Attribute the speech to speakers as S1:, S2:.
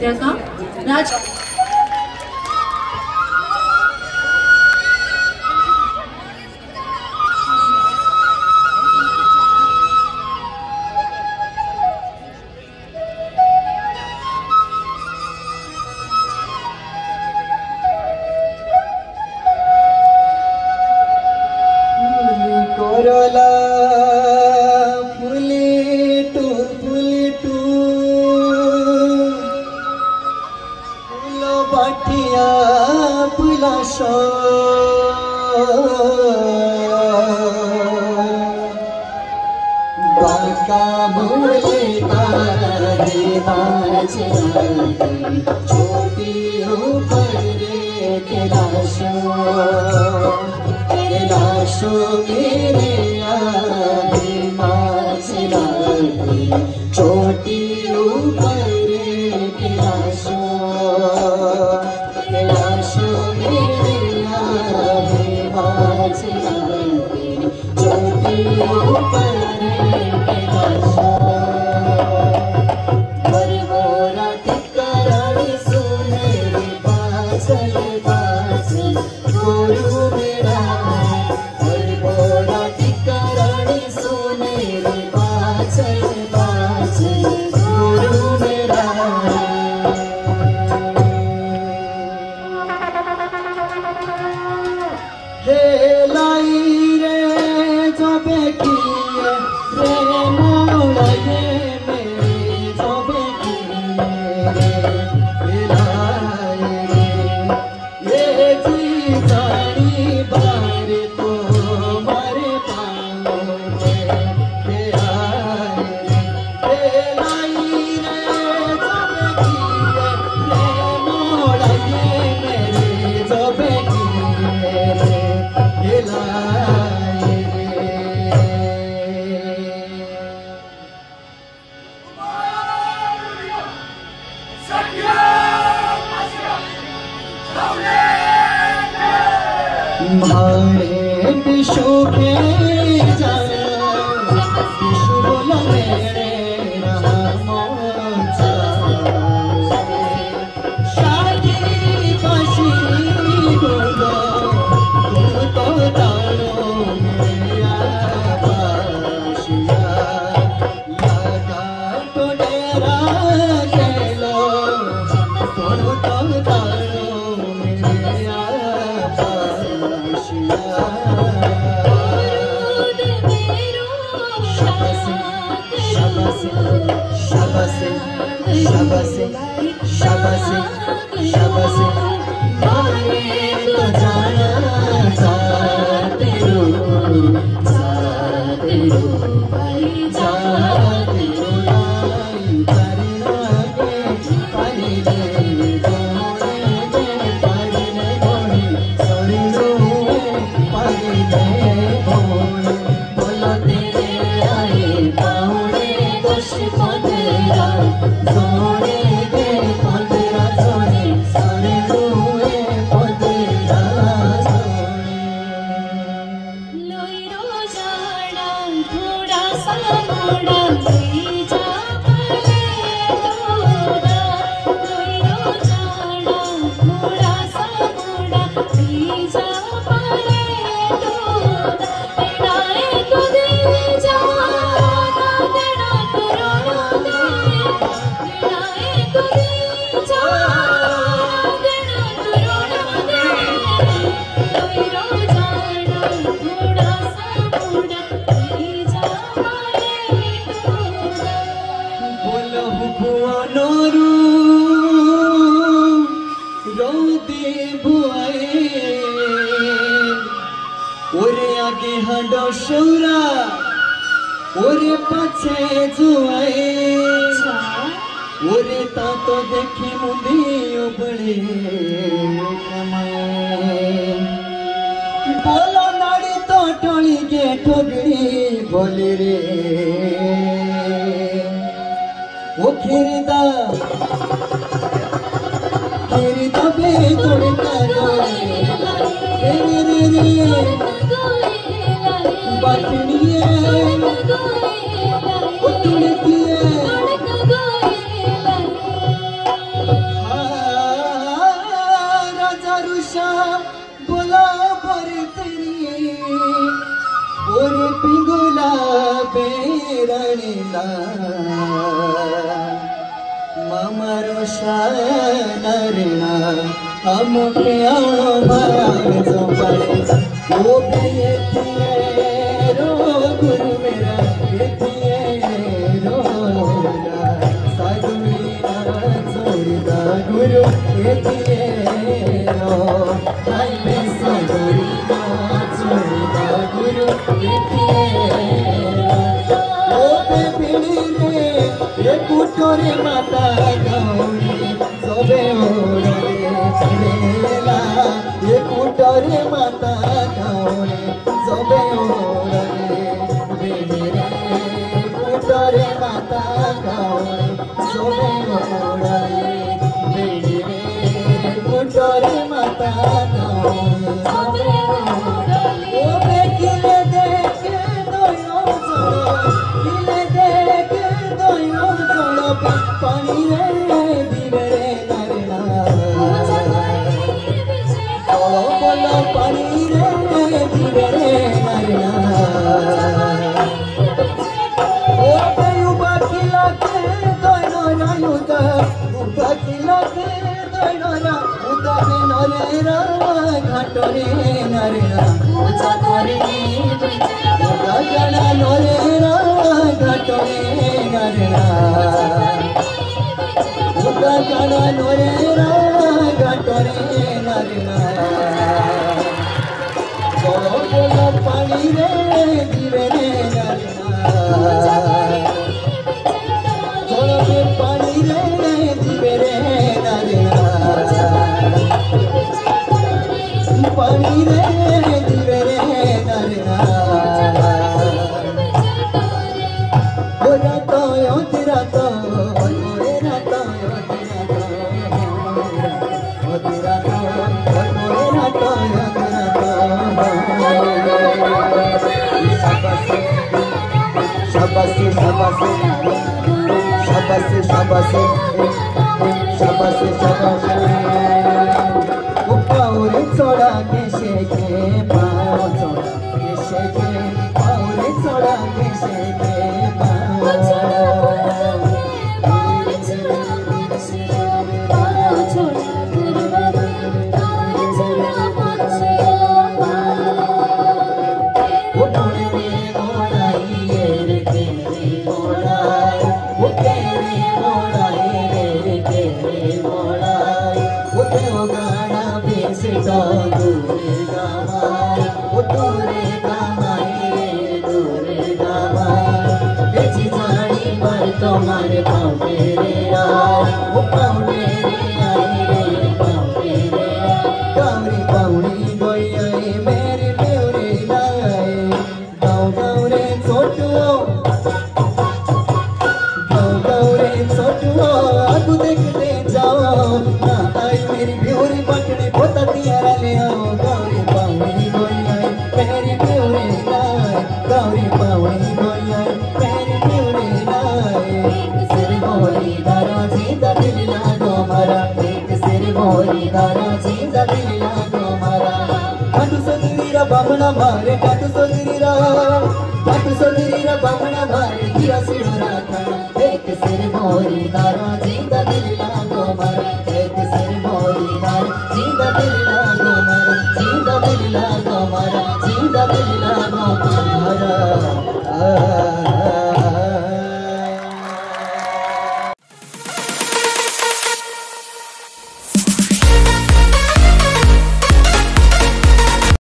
S1: नृत्य का राज रणीला मामारो शानरना हम प्यारो भाग जो पड़े वो पे रो गुरु मेरा रो सागुना छोड़दा गुरु रो हाय में सागुना छोड़दा गुरु ओ पे पीड़ी रे ये कुटोरे माता गौरी सोबे ओरे चलेला ये कुटोरे माता गौरी सोबे ओरे बेरे कुटोरे माता गौरी सोबे ओरे बेरे कुटोरे माता गौरी सोबे ओरे ओ बेकिले देख दोयो जोड़ो किले देख दोयो जोड़ो पानी रे दिवरे नरना बोलो बोलो पानी रे दिवरे नरना ओ तेयु बाकिला के दोयो नायुता बाकिला के दोयो ना उदा में नरे रा घाटरे नरना पूजा करे उदा गना नरे रा घाटरे नरना उदा गना नरे रा घाटरे नरना बोलो बोलो पानी रे दिवरे नरना बोलो पानी रे दिवरे नरना पानी रे दिवरे नरना ओ रातो यो तिरातो ओरे रातो यो तिरातो ओ तिरातो ओरे रातो यो तिरातो शाबाशी शाबाशी शाबाशी शाबाशी शाबाशी शाबाशी पाऊले चोड़ा के शेके पाओ चोड़ा के शेके पाऊले चोड़ा के शेके पाओ तुम्हारे पाँव मेरे आए वो पाँव मेरे आए रे पाँव मेरे गौरी गौरी गोई आए मेरे प्योरे लाए गाँव गाँव रे छोटुओ गाँव गाँव रे छोटुओ आगू देखते जाओ ना आई मेरी प्योरी पकड़े पोता तियारा ले आओ गौरी पाँवनी गोई आए मेरे प्योरे लाए गौरी पाँवनी गोई आए मेरे प्योरे लाए बोली दारा जिंदा दिल लागो मारा एक सिर बोली दारा जिंदा दिल लागो मारा काटू सोदरीरा बामना मारे काटू सोदरीरा बामना मारे किया सिरा खाना एक सिर बोली दारा जिंदा दिल लागो मारा एक सिर बोली दारा जिंदा दिल लागो मारा जिंदा दिल लागो मारा जिंदा दिल